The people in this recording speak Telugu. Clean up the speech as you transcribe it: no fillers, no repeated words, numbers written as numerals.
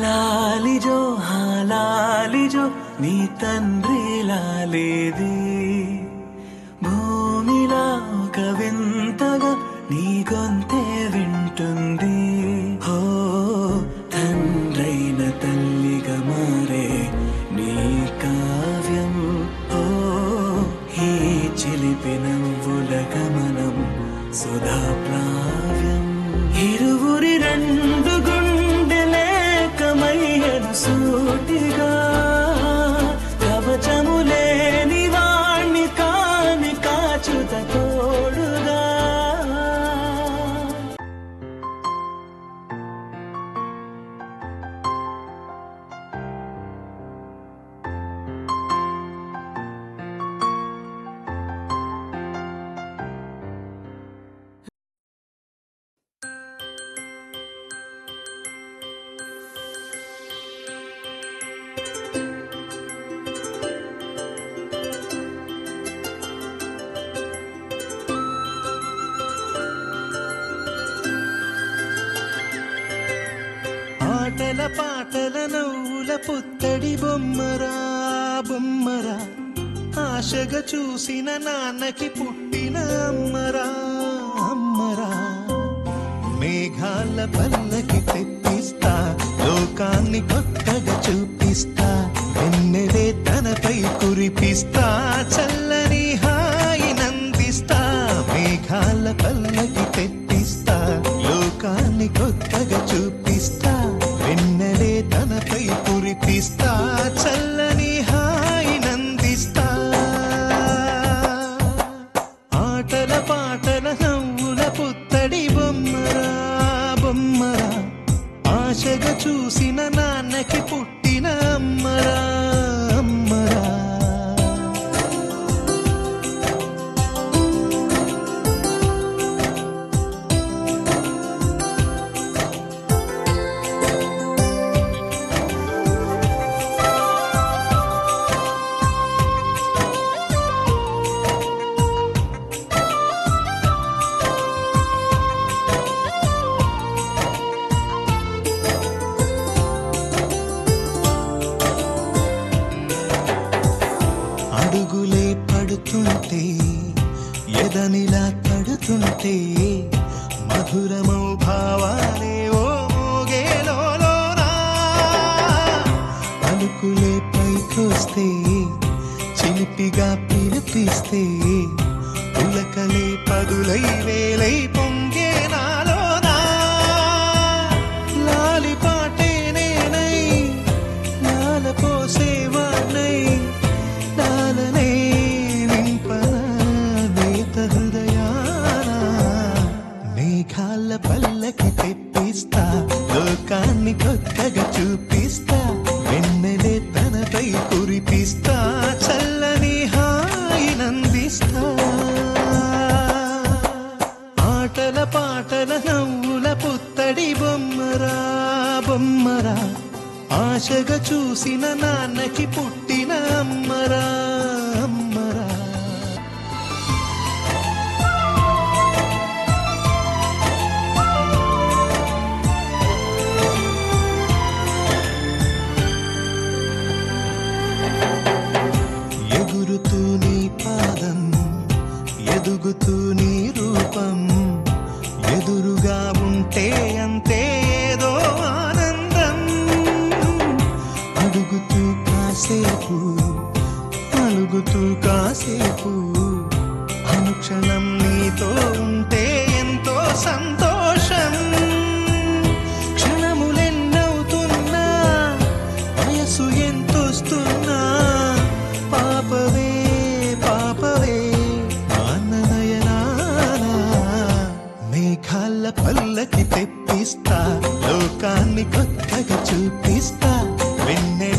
లాలిజో లాలిజో నీ తండ్రి లాలేది భూమిలా ఒక వింతగా నీ గొంతే వింటుంది. హో తండ్రైన తల్లిగా మారే నీ కావ్యం. ఓ ఈ చిలిపి నవ్వుల గమనం సుధా ప్లావ్యం. ఇరువురి రెండు గుండెలేకమయ్యను సూటిగా కవచములేని వాణ్ణి కాని కాచుత తోడుగా. ఆటల పాటల నవ్వుల పుత్తడి బొమ్మరా బొమ్మరా ఆశగా చూసిన నాన్నకి పుట్టిన అమ్మరా అమ్మరా. మేఘాల పల్లకి తెప్పిస్తా లోకాన్ని కొత్తగా చూపిస్తా వెన్నెలే తనపై కురిపిస్తా చల్లని హాయి నందిస్తా. మేఘాల పల్లకి తెప్పిస్తా లోకాన్ని కొత్తగా చూపిస్తా వెన్నెలే తనపై కురిపిస్తా చల్లని హాయి నందిస్తా. ఆటల పాటల నవ్వుల పుత్తడి బొమ్మరా బొమ్మరా ఆశగా చూసిన నాన్నకి పుట్టిన అమ్మరా అమ్మరా. అడుగులే పడుతుంటే ఎదనిలా తడుతుంటే మధురమౌ భావాలే ఓ మోగేలోనా. పలుకులే పైకొస్తే చిలిపిగా పిలిపిస్తే పులకలే పదులై వేలై పొంగే నాలోనా. లాలి పాటే నేనై లాల పోసేవాణ్ణై లాలనే నింపనా నేత హృదయాన. మేఘాల పల్లకి తెప్పిస్తా లోకాన్ని కొత్తగా చూపిస్తా వెన్నెలే తనపై కురిపిస్తా చల్లని హాయి నందిస్తా. ఆటల పాటల నవ్వుల పుత్తడి బొమ్మరా బొమ్మరా ఆశగా చూసిన నాన్నకి పుట్టిన అమ్మరా అమ్మరా. ఎగురుతూ నీ పాదం ఎదుగుతూ నీ రూపం ఎదురుగా ఉంటే అంతే ఏదో ఆనందం. అడుగుతూ కాసేపు అలుగుతూ కాసేపు అనుక్షణం నీతో ఉంటే ఎంతో సంతోషం. క్షణములెన్నవుతున్నా వయసు ఎంతొస్తున్నా పాపవే పాపవే ఆననయనానా. మేఘాల పల్లకి తెప్పిస్తా లోకాన్ని కొత్తగా చూపిస్తా వెన్నె